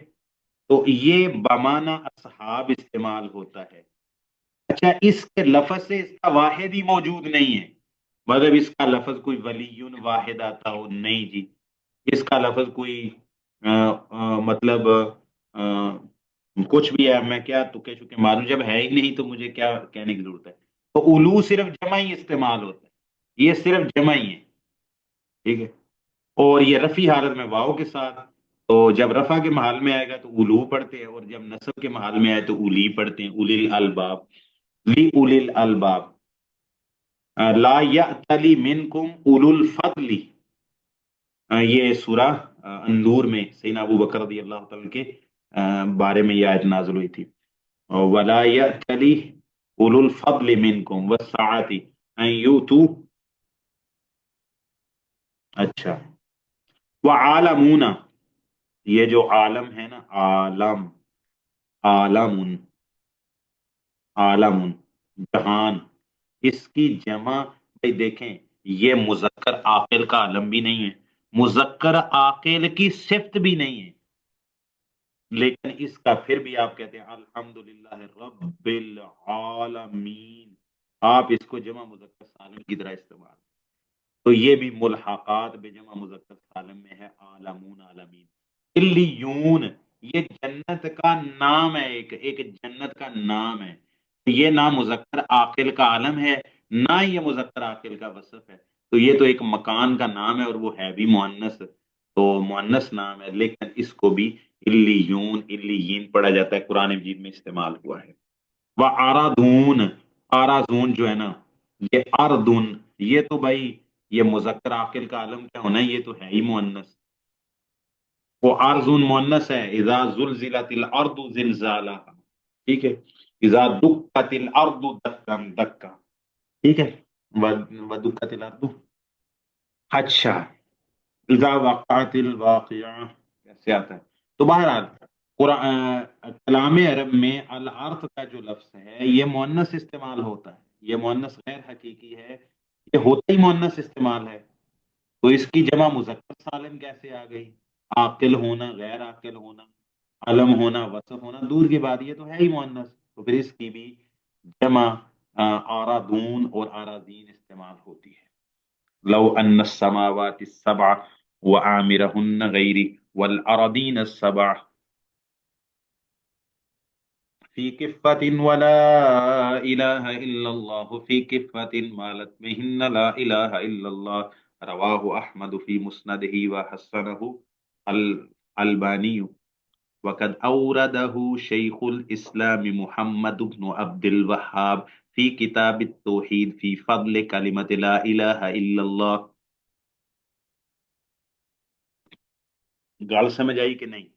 تو یہ بمانا اصحاب استعمال ہوتا ہے۔ اچھا، اس کے لفظ سے اس کا واحد ہی موجود نہیں ہے، مطلب اس کا لفظ کوئی ولی واحد آتا ہو، نہیں جی، اس کا لفظ کوئی مطلب کچھ بھی ہے، میں کیا تکے چکے معلوم، جب ہے ہی نہیں تو مجھے کیا کہنے کی ضرورت ہے۔ تو اولو صرف جمع ہی استعمال ہوتا ہے، یہ صرف جمع ہی ہے، ٹھیک ہے، اور یہ رفع حالت میں واو کے ساتھ، تو جب رفع کے محل میں آئے گا تو اولو پڑھتے ہیں، اور جب نصب کے محل میں آئے تو اولی پڑھتے ہیں، اولی الالباب، لی اولی الالباب، لا یأتلی منکم اولو الفضل، یہ سورہ اندور میں سیدنا ابو بکر رضی اللہ تعالیٰ کے بارے میں یہ آیت نازل ہوئی تھی. وَلَا يَأْتَلِ أُولُو الْفَضْلِ مِنْكُمْ وَالسَّعَةِ أَنْ يُؤْتُوا. اچھا. وَعَالَمُونَ، یہ جو عالم ہے نا، عالم، عالم، عالم، جہان، اس کی جمع بھائی دیکھیں، یہ مذکر عاقل کا عالم بھی نہیں ہے، مذکر عاقل کی صفت بھی نہیں ہے، لیکن اس کا پھر بھی آپ کہتے ہیں الحمدللہ رب العالمین، آپ اس کو جمع مذکر سالم کی طرح استعمال، تو یہ بھی ملحقات بجمع مذکر سالم میں ہے، عالمون، عالمین. علیون، یہ جنت کا نام ہے، ایک جنت کا نام ہے. یہ نہ مذکر عاقل کا عالم ہے، نہ یہ مذکر عاقل کا وصف ہے، تو یہ تو ایک مکان کا نام ہے اور وہ ہے بھی مؤنث، تو مؤنث نام ہے، لیکن اس کو بھی علیون، علیین پڑھا جاتا ہے، قرآن مجید میں استعمال ہوا ہے. وَعَرَضُونَ، آرازون جو ہے نا، یہ اردن، یہ تو بھائی یہ مذکر عاقل کا عالم کیا ہونا ہے، یہ تو ہے ہی مؤنث. وہ ارزون مؤنث ہے، اذا زلزلت الارض زلزالها، ٹھیک ہے، اذا دکت الارض دکا دکا، ٹھیک ہے، ودکت الارض. اچھا، اذا وقعت الواقعہ کیسے آتا ہے؟ تو بہرحال کلام عرب میں الارض کا جو لفظ ہے یہ مؤنث استعمال ہوتا ہے، یہ مؤنث غیر حقیقی ہے، یہ ہوتا ہی مؤنث استعمال ہے، تو اس کی جمع مذکر سالم کیسے آ گئی؟ عاقل ہونا، غیر عاقل ہونا، علم ہونا، وصف ہونا دور کی بات، یہ تو ہے ہی مؤنث، تو پھر اس کی بھی جمع آرادون اور آرادین استعمال ہوتی ہے. لو ان السماوات السبع وعامرهن غیری والارضین السبع فی کفت ولا الہ الا اللہ فی کفت مالت بہن لا الہ الا اللہ. رواہ احمد فی مسندہ وحسنہ الالبانی وقد اوردہ شیخ الاسلام محمد بن عبد الوہاب فی کتاب التوحید فی فضل کلمت لا الہ الا اللہ. گال سمجھ آئی کہ نہیں؟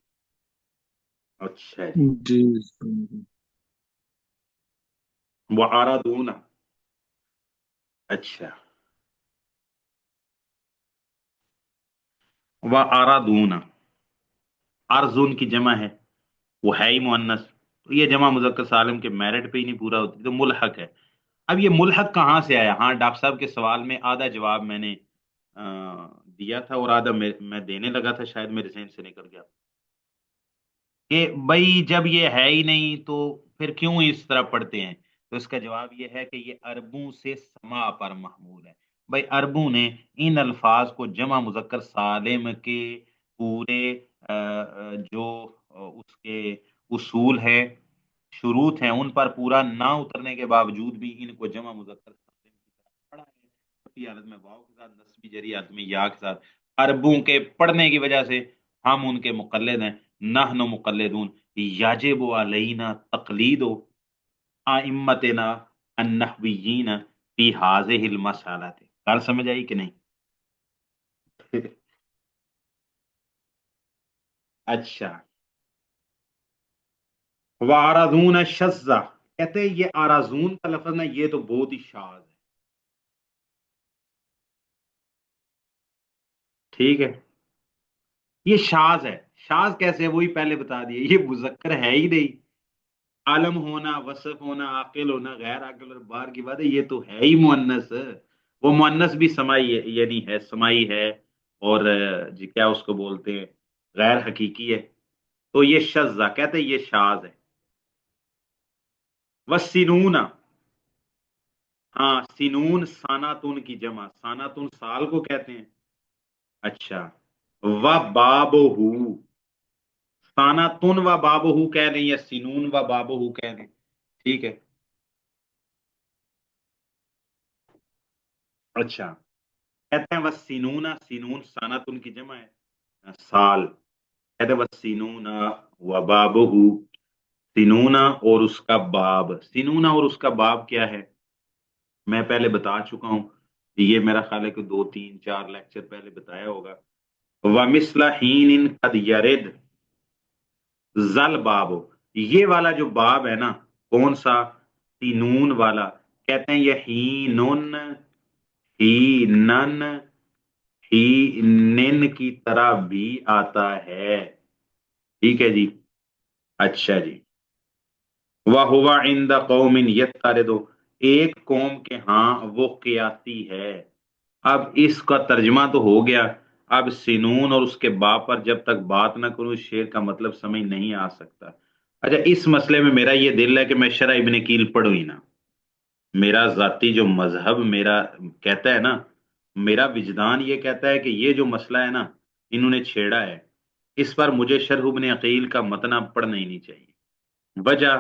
اچھا جی. جی وعرضون، اچھا، وعرضون، ارزون کی جمع ہے، وہ ہے ہی مؤنث، تو یہ جمع مذکر سالم کے میرٹ پہ ہی نہیں پورا ہوتی، تو ملحق ہے. اب یہ ملحق کہاں سے آیا؟ ہاں ڈاکٹر صاحب کے سوال میں آدھا جواب میں نے دیا تھا اور آدھا میں دینے لگا تھا، شاید میرے ذہن سے نکل گیا، کہ بھائی جب یہ ہے ہی نہیں تو پھر کیوں اس طرح پڑھتے ہیں؟ تو اس کا جواب یہ ہے کہ یہ عربوں سے سما پر محمول ہے. بھائی عربوں نے ان الفاظ کو جمع مذکر سالم کے پورے جو اس کے اصول ہے، شروط ہیں، ان پر پورا نہ اترنے کے باوجود بھی ان کو جمع مذکر سالم کی طرح پڑھا ہے، اسی حالت میں واو کے ساتھ، نسبی جری حالت میں یا کے ساتھ. عربوں کے پڑھنے کی وجہ سے ہم ان کے مقلد ہیں، نحن مقلدون یجب علینا تقلید ائمتنا النحویین فی ہذہ المسالۃ. کار سمجھ آئی کہ نہیں؟ اچھا. وَعَرَضُونَ الشَّذَّ، کہتے ہیں یہ آرازون کا لفظ نا یہ تو بہت ہی شاذ ہے، ٹھیک ہے، یہ شاذ ہے. شاذ کیسے ہے؟ وہی پہلے بتا دیا، یہ مذکر ہے ہی نہیں، عالم ہونا، وصف ہونا، عاقل ہونا، غیر عاقل اور باہر کی بات ہے، یہ تو ہے ہی مؤنث. وہ مؤنث بھی سمائی ہے، یعنی ہے سمائی ہے، اور جی کیا اس کو بولتے ہیں، غیر حقیقی ہے، تو یہ شذ کہتے ہیں، یہ شاذ ہے. وسنون، ہاں سنون ساناتون کی جمع، ساناتون سال کو کہتے ہیں. اچھا. و بابہ، ساناتون و بابہ کہہ دیں یا سنون و بابہ کہہ دیں، ٹھیک ہے. اچھا، کہتے ہیں وسنون، سنون ساناتون کی جمع ہے، سال، کہتے ہیں وسنون و بابہ، سنون اور اس کا باب. سنون اور اس کا باب کیا ہے میں پہلے بتا چکا ہوں، یہ میرا خیال ہے کہ 2 3 4 لیکچر پہلے بتایا ہوگا. ومثل حین قد یرد ذل باب، یہ والا جو باب ہے نا، کون سا؟ سینون والا، کہتے ہیں یہ ہینن، ہینن، ہینن کی طرح بھی آتا ہے، ٹھیک ہے جی۔ اچھا جی، وَهُوَ عِنْدَ قَوْمٍ يَتَّرِدُ، ایک قوم کے ہاں وہ قیاسی ہے۔ اب اس کا ترجمہ تو ہو گیا، اب سنون اور اس کے باپ پر جب تک بات نہ کروں اس شعر کا مطلب سمجھ نہیں آ سکتا۔ اچھا، اس مسئلے میں میرا یہ دل ہے کہ میں شرح ابن کیل پڑھوں ہی نا، میرا ذاتی جو مذہب میرا کہتا ہے نا، میرا وجدان یہ کہتا ہے کہ یہ جو مسئلہ ہے نا انہوں نے چھیڑا ہے، اس پر مجھے شرح ابن عقیل کا متن پڑھنا ہی نہیں چاہیے۔ وجہ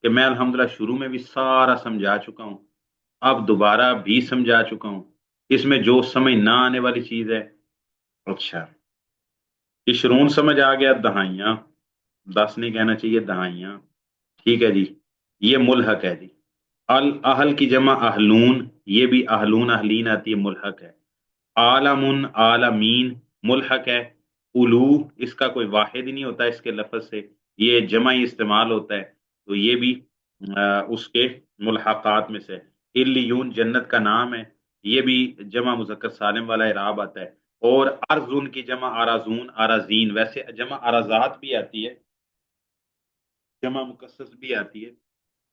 کہ میں الحمدللہ شروع میں بھی سارا سمجھا چکا ہوں، اب دوبارہ بھی سمجھا چکا ہوں، اس میں جو سمجھ نہ آنے والی چیز ہے۔ اچھا، عشرون سمجھ آ گیا، دہائیاں، 10 نہیں کہنا چاہیے، دہائیاں، ٹھیک ہے جی۔ یہ ملحق ہے جی، الاہل کی جمع اہلون، یہ بھی اہلون اہلین آتی ہے، ملحق ہے۔ عالمن عالمین ملحق ہے۔ الو اس کا کوئی واحد ہی نہیں ہوتا، اس کے لفظ سے یہ جمعی استعمال ہوتا ہے، تو یہ بھی اس کے ملحقات میں سے۔ الیون جنت کا نام ہے، یہ بھی جمع مذکر سالم والا اعراب آتا ہے۔ اور ارزن کی جمع ارازون ارازین، ویسے جمع ارازات بھی آتی ہے، جمع مکسس بھی آتی ہے۔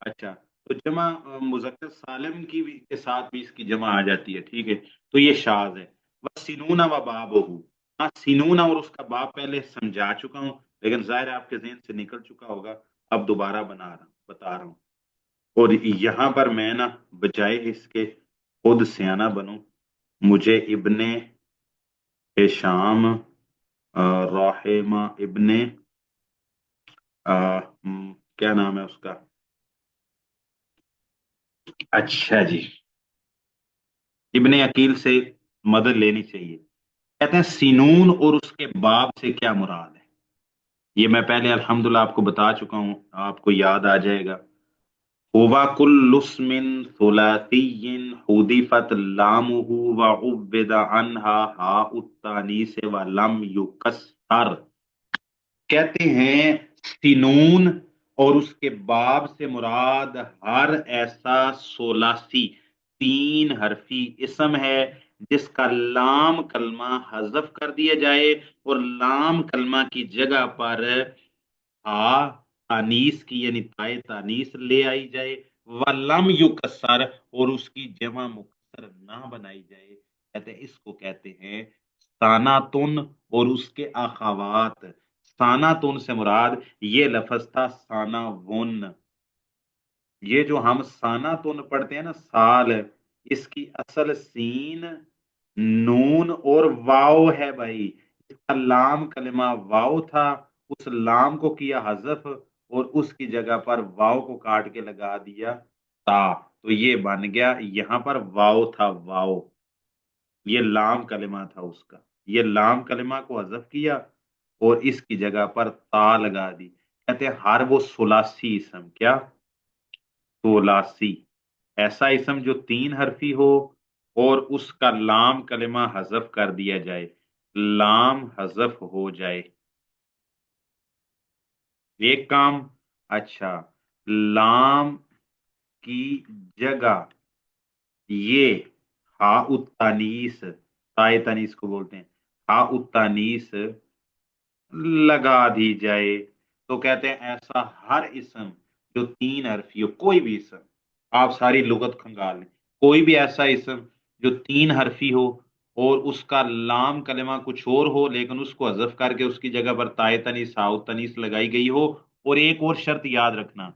اچھا، تو جمع مذکر سالم کی بھی کے ساتھ بھی اس کی جمع آ جاتی ہے، ٹھیک ہے، تو یہ شاذ ہے۔ وَسِنُونَ وَبَابُهُ، ہاں سینون اور اس کا باب پہلے سمجھا چکا ہوں، لیکن ظاہر ہے آپ کے ذہن سے نکل چکا ہوگا، اب دوبارہ بتا رہا ہوں۔ اور یہاں پر میں نا بجائے اس کے خود سیانہ بنوں، مجھے ابن ہشام رحمہ ابن کیا نام ہے اس کا، اچھا جی، ابن عقیل سے مدد لینی چاہیے۔ کہتے ہیں سینون اور اس کے باب سے کیا مراد ہے، یہ میں پہلے الحمدللہ آپ کو بتا چکا ہوں، آپ کو یاد آ جائے گا۔ هو كل اسم ثلاثي حذفت لامه وعبد عنها هاء التانيث ولم يكسر، کہتے ہیں سینون اور اس کے باب سے مراد ہر ایسا ثلاثی 3 حرفی اسم ہے جس کا لام کلمہ حذف کر دیا جائے اور لام کلمہ کی جگہ پر تانیس کی یعنی تائے تانیس لے آئی جائے، ولم یکسر اور اس کی جمع مکسر نہ بنائی جائے، کہتے ہیں اس کو کہتے ہیں ساناتن اور اس کے اخوات۔ ساناتن سے مراد یہ لفظ تھا ساناون، یہ جو ہم ساناتن پڑھتے ہیں نا سال، اس کی اصل سین نون اور واو ہے بھائی، اس کا لام کلمہ واو تھا، اس لام کو کیا حذف اور اس کی جگہ پر واو کو کاٹ کے لگا دیا تا، تو یہ بن گیا، یہاں پر واو تھا، واو یہ لام کلمہ تھا اس کا، یہ لام کلمہ کو حذف کیا اور اس کی جگہ پر تا لگا دی۔ کہتے ہیں ہر وہ ثلاثی اسم، کیا ثلاثی ایسا اسم جو 3 حرفی ہو اور اس کا لام کلمہ حذف کر دیا جائے، لام حذف ہو جائے، ایک کام۔ اچھا، لام کی جگہ یہ ہا التانیس، تائے تانیس کو بولتے ہیں، ہا التانیس لگا دی جائے، تو کہتے ہیں ایسا ہر اسم جو 3 حرفی ہو، کوئی بھی اسم، آپ ساری لغت کھنگال لیں، کوئی بھی ایسا اسم جو 3 حرفی ہو اور اس کا لام کلمہ کچھ اور ہو لیکن اس کو حذف کر کے اس کی جگہ پر تائے تنیس ہا تنیس لگائی گئی ہو، اور ایک اور شرط یاد رکھنا،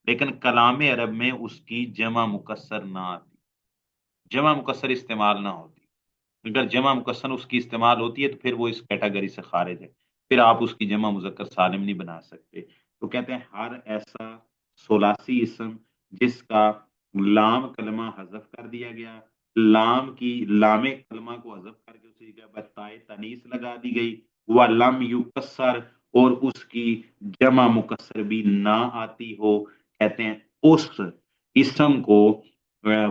لیکن کلام عرب میں اس کی جمع مکسر نہ آتی، جمع مکسر استعمال نہ ہوتی، اگر جمع مکسر اس کی استعمال ہوتی ہے تو پھر وہ اس کیٹیگری سے خارج ہے، پھر آپ اس کی جمع مذکر سالم نہیں بنا سکتے۔ تو کہتے ہیں ہر ایسا ثلاثی اسم جس کا لام کلمہ حذف کر دیا گیا، لام کلمہ کو حذف کر کے اسی جگہ پر تائے تنیس لگا دی گئی، وَلَمْ يُكَسَّرْ اور اس کی جمع مکسر بھی نہ آتی ہو، کہتے ہیں اس اسم کو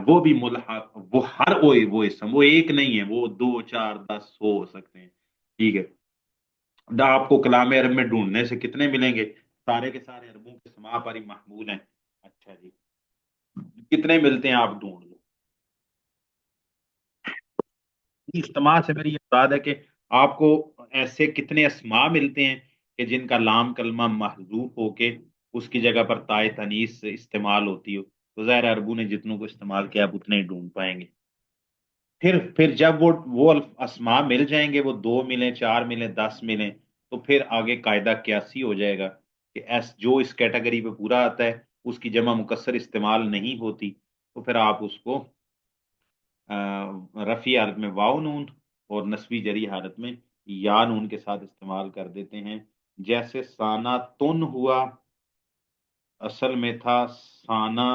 وہ بھی ملحق، وہ ہر وہ اسم، وہ ایک نہیں ہے، وہ 2 4 10 ہو سکتے ہیں، ٹھیک ہے، آپ کو کلام عرب میں ڈھونڈنے سے کتنے ملیں گے؟ سارے کے سارے عربوں کے سماع پر ہی محمول ہیں. اچھا جی، کتنے ملتے ہیں آپ ڈھونڈ لو. اجتماع سے میری یہ مراد ہے کہ آپ کو ایسے کتنے اسماء ملتے ہیں کہ جن کا لام کلمہ محذوف ہو کے اس کی جگہ پر تائے تنیث استعمال ہوتی ہو. تو ظاہر عربوں نے جتنوں کو استعمال کیا آپ اتنے ہی ڈھونڈ پائیں گے. پھر جب وہ اسماء مل جائیں گے، وہ 2 ملیں، 4 ملیں، 10 ملیں، تو پھر آگے قاعدہ قیاسی ہو جائے گا کہ جو اس کیٹیگری پہ پورا آتا ہے اس کی جمع مکسر استعمال نہیں ہوتی، تو پھر آپ اس کو رفیع حالت میں واو نون اور نسبی جری حالت میں یا نون کے ساتھ استعمال کر دیتے ہیں. جیسے سانا تن ہوا، اصل میں تھا سانا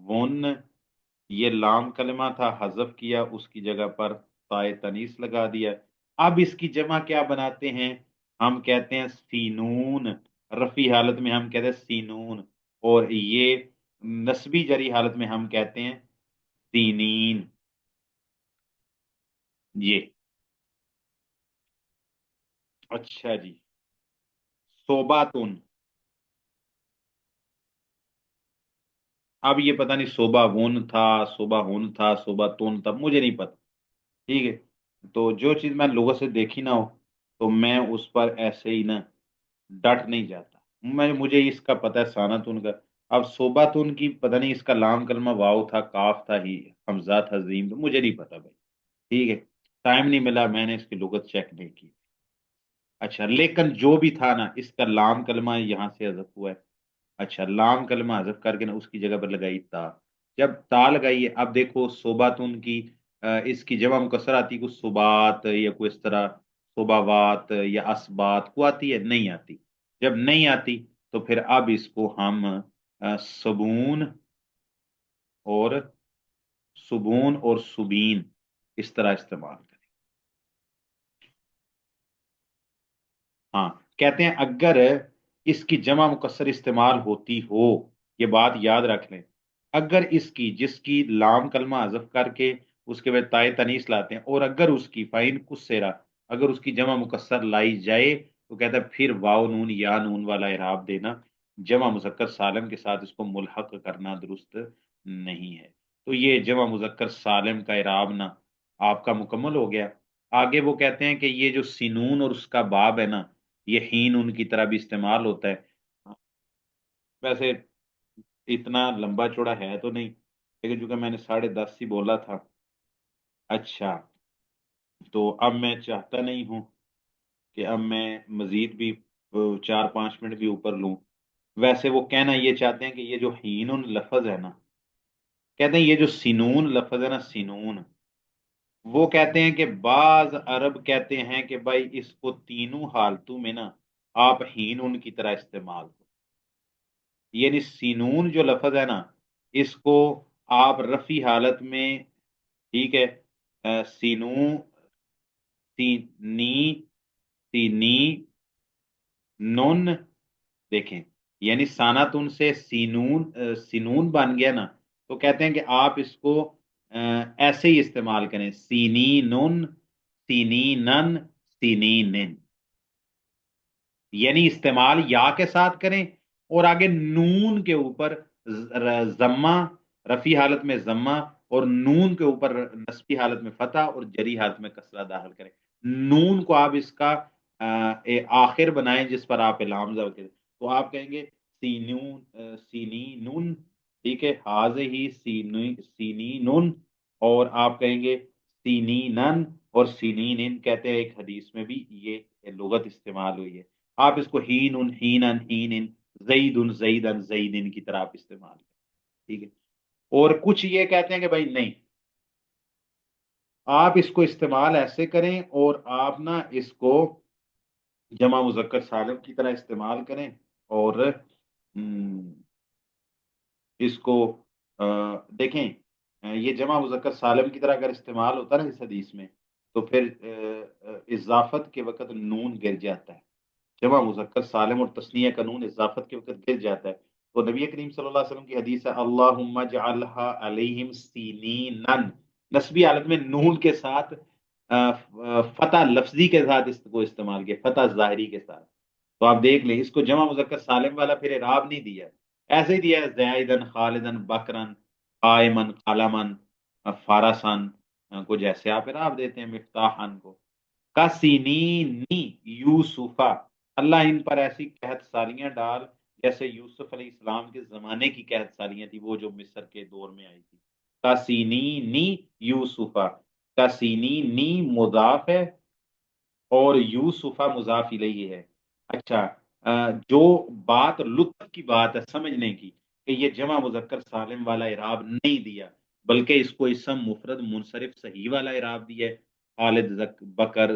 ون، یہ لام کلمہ تھا، حذف کیا، اس کی جگہ پر تائے تنیس لگا دیا. اب اس کی جمع کیا بناتے ہیں؟ ہم کہتے ہیں سینون. رفیع حالت میں ہم کہتے ہیں سینون، اور یہ نسبی جری حالت میں ہم کہتے ہیں سینین. یہ اچھا جی. صوباتن، اب یہ پتہ نہیں صوبہ ون تھا، صوبہ ہن تھا، صوبہ تن تھا، مجھے نہیں پتا. ٹھیک ہے، تو جو چیز میں لغت سے دیکھی نہ ہو تو میں اس پر ایسے ہی نہ ڈٹ نہیں جاتا. مجھے اس کا پتہ ہے سانتن کا. اب صوباتن کی پتہ نہیں اس کا لام کلمہ واو تھا، کاف تھا، ہی حمزہ تھا، زیم تھا، مجھے نہیں پتا بھائی. ٹھیک ہے، ٹائم نہیں ملا، میں نے اس کی لغت چیک نہیں کی. اچھا، لیکن جو بھی تھا نا، اس کا لام کلمہ یہاں سے حذف ہوا ہے. اچھا، لام کلمہ حذف کر کے نا اس کی جگہ پر لگائی تا. جب تا لگائی ہے، اب دیکھو صوباتن کی اس کی جمع مکسر آتی کو صبات یا کوئی اس طرح صوباوات یا اسبات کو آتی ہے؟ نہیں آتی. جب نہیں آتی تو پھر اب اس کو ہم سبون اور سبون اور سبین اس طرح استعمال کریں. ہاں، کہتے ہیں اگر اس کی جمع مکسر استعمال ہوتی ہو، یہ بات یاد رکھ لیں، اگر اس کی جس کی لام کلمہ حذف کر کے اس کے بعد تائے تنیس لاتے ہیں، اور اگر اس کی فائن کسرا، اگر اس کی جمع مکسر لائی جائے، تو کہتا ہے پھر واو نون یا نون والا اعراب دینا، جمع مذکر سالم کے ساتھ اس کو ملحق کرنا درست نہیں ہے. تو یہ جمع مذکر سالم کا اعراب نا آپ کا مکمل ہو گیا. آگے وہ کہتے ہیں کہ یہ جو سینون اور اس کا باب ہے نا، یہ ہین ان کی طرح بھی استعمال ہوتا ہے. ویسے اتنا لمبا چوڑا ہے تو نہیں، لیکن چونکہ میں نے 10:30 ہی بولا تھا. اچھا، تو اب میں چاہتا نہیں ہوں کہ اب میں مزید بھی 4-5 منٹ بھی اوپر لوں. ویسے وہ کہنا یہ چاہتے ہیں کہ یہ جو ہین لفظ ہے نا، کہتے ہیں یہ جو سینون لفظ ہے نا، سینون، وہ کہتے ہیں کہ بعض عرب کہتے ہیں کہ بھائی اس کو تینوں حالتوں میں نا آپ ہین ان کی طرح استعمال کرو. یعنی سینون جو لفظ ہے نا، اس کو آپ رفی حالت میں، ٹھیک ہے، سینو، سینی، سینی، نون، دیکھیں یعنی سانتن سے سینون بن گیا نا، تو کہتے ہیں کہ آپ اس کو ایسے ہی استعمال کریں، سینی نن، سینی نن، سینی نن، یعنی استعمال یا کے ساتھ کریں اور آگے نون کے اوپر ضمہ، رفی حالت میں ضمہ، اور نون کے اوپر نسبی حالت میں فتح اور جری حالت میں کسرہ داخل کریں. نون کو آپ اس کا آخر بنائیں جس پر آپ لام زبر کریں، تو آپ کہیں گے سینون، سینی نون، ٹھیک ہے، حاض ہی سینی نون، اور آپ کہیں گے سینی نن اور سینی نن. کہتے ہیں ایک حدیث میں بھی یہ لغت استعمال ہوئی ہے. آپ اس کو ہین ان ہینن ہینن، زید ان زیدن زیدن کی طرح آپ استعمال کریں. ٹھیک ہے، اور کچھ یہ کہتے ہیں کہ بھائی نہیں، آپ اس کو استعمال ایسے کریں اور آپ نا اس کو جمع مذکر سالم کی طرح استعمال کریں، اور اس کو دیکھیں، یہ جمع مذکر سالم کی طرح اگر استعمال ہوتا ہے نا اس حدیث میں، تو پھر اضافت کے وقت نون گر جاتا ہے. جمع مذکر سالم اور تثنیہ کا نون اضافت کے وقت گر جاتا ہے. تو نبی کریم صلی اللہ علیہ وسلم کی حدیث ہے اللہم اجعلها علیہم سینینن، نسبی حالت میں نون کے ساتھ فتح لفظی کے ساتھ اس کو استعمال کیا، فتح ظاہری کے ساتھ. تو آپ دیکھ لیں، اس کو جمع مذکر سالم والا پھر اعراب نہیں دیا، ایسے ہی دیا ہے زیدن خالدن بکرن قائمن قلمن فارسن، کو جیسے آپ اعراب دیتے ہیں مفتاحن کو. کسینی یوسفا، اللہ ان پر ایسی قحط سالیاں ڈال جیسے یوسف علیہ السلام کے زمانے کی قحط سالیاں تھی، وہ جو مصر کے دور میں آئی تھی. کسینی یوسفا، کسینی مضاف ہے اور یوسفہ مضاف الیہ ہے. اچھا، جو بات لطف کی بات ہے سمجھنے کی کہ یہ جمع مذکر سالم والا اعراب نہیں دیا، بلکہ اس کو اسم مفرد منصرف صحیح والا اعراب دیا ہے، خالد بکر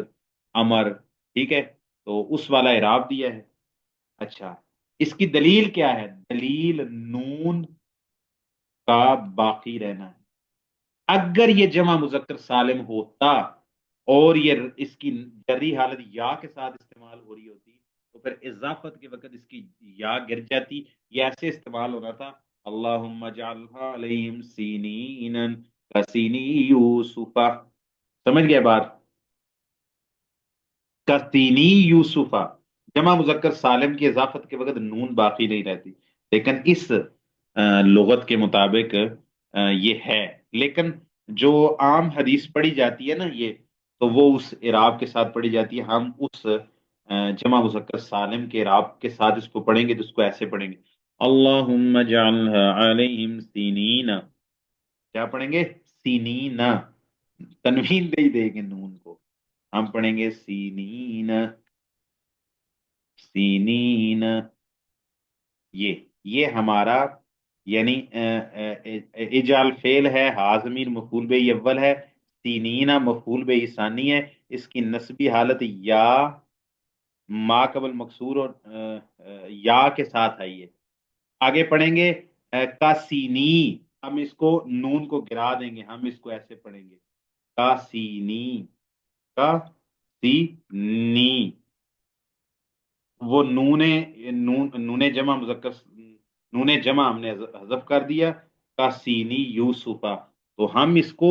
امر، ٹھیک ہے، تو اس والا اعراب دیا ہے. اچھا، اس کی دلیل کیا ہے؟ دلیل نون کا باقی رہنا ہے. اگر یہ جمع مذکر سالم ہوتا اور یہ اس کی جری حالت یا کے ساتھ استعمال ہو رہی ہوتی تو پھر اضافت کے وقت اس کی یا گر جاتی. یہ ایسے استعمال ہونا تھا، اللہم اجعلها علیہم سینین کسینی یوسفا. سمجھ گئے بات؟ کسینی یوسفا، جمع مذکر سالم کی اضافت کے وقت نون باقی نہیں رہتی، لیکن اس لغت کے مطابق یہ ہے. لیکن جو عام حدیث پڑھی جاتی ہے نا یہ، تو وہ اس اعراب کے ساتھ پڑھی جاتی ہے. ہم اس جمع مذکر سالم کے اعراب کے ساتھ اس کو پڑھیں گے تو اس کو ایسے پڑھیں گے، اللہم اجعلها علیہم سینین. کیا پڑھیں گے؟ سینین، تنوین دے دیں گے نون کو، ہم پڑھیں گے سینین سینین. یہ ہمارا یعنی اجعل فعل ہے، حاضمیر مفعول به اول ہے، سینینا مفعول به ثانی ہے. اس کی نسبی حالت یا ما قبل مکسور اور یا کے ساتھ آئی ہے. آگے پڑھیں گے کاسینی، ہم اس کو نون کو گرا دیں گے، ہم اس کو ایسے پڑھیں گے کاسینی کاسینی. وہ نون جمع مذکر، نون جمع ہم نے حذف کر دیا، کاسینی یوسفا. تو ہم اس کو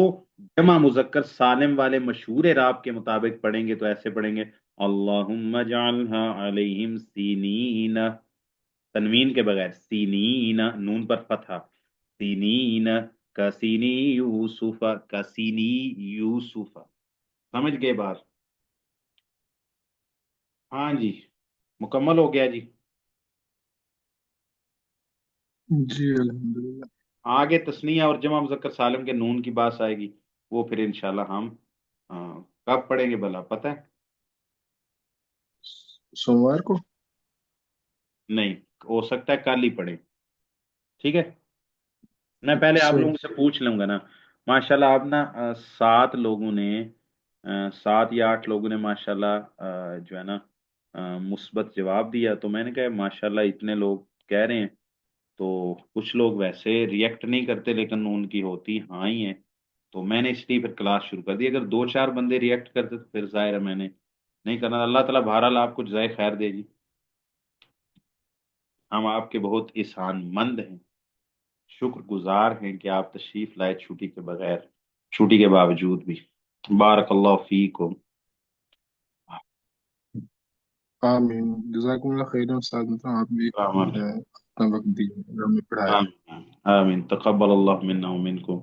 جمع مذکر سالم والے مشہور اعراب کے مطابق پڑھیں گے تو ایسے پڑھیں گے، اللہم اجعلها علیہم سینین، تنوین کے بغیر، سینین نون پر فتحہ، سینین کسینی یوسفا کسینی یوسفا. سمجھ گئے بات؟ ہاں جی، مکمل ہو گیا جی. جی الحمدللہ. آگے تثنیہ اور جمع مذکر سالم کے نون کی بات آئے گی، وہ پھر انشاءاللہ ہم کب پڑھیں گے بھلا پتہ ہے؟ سوموار کو. نہیں، ہو سکتا ہے کل ہی پڑھیں، ٹھیک ہے. میں پہلے آپ اچھا. لوگوں سے پوچھ لوں گا نا. ماشاءاللہ آپ نا 7 لوگوں نے 7 یا 8 لوگوں نے ماشاءاللہ جو ہے نا مثبت جواب دیا، تو میں نے کہا ماشاءاللہ اتنے لوگ کہہ رہے ہیں، تو کچھ لوگ ویسے ریئیکٹ نہیں کرتے لیکن ان کی ہوتی ہاں ہی ہیں، تو میں نے اس لیے پھر کلاس شروع کر دی. اگر 2-4 بندے ریئیکٹ کرتے تو پھر ظاہر ہے میں نے نہیں کرنا. اللہ تعالیٰ بہرحال آپ کو جزائے خیر دے جی، ہم آپ کے بہت احسان مند ہیں، شکر گزار ہیں کہ آپ تشریف لائے چھٹی کے بغیر، چھٹی کے باوجود بھی. بارک اللہ فیکم. آمین. جزاکم اللہ خیر استاد، مطلب آپ بھی السلام علیکم. اپنا وقت دیے اور ہمیں پڑھایا. آمین آمین، تقبل اللہ منا ومنکم.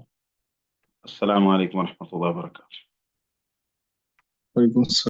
السلام علیکم ورحمۃ اللہ وبرکاتہ. وعلیکم السلام.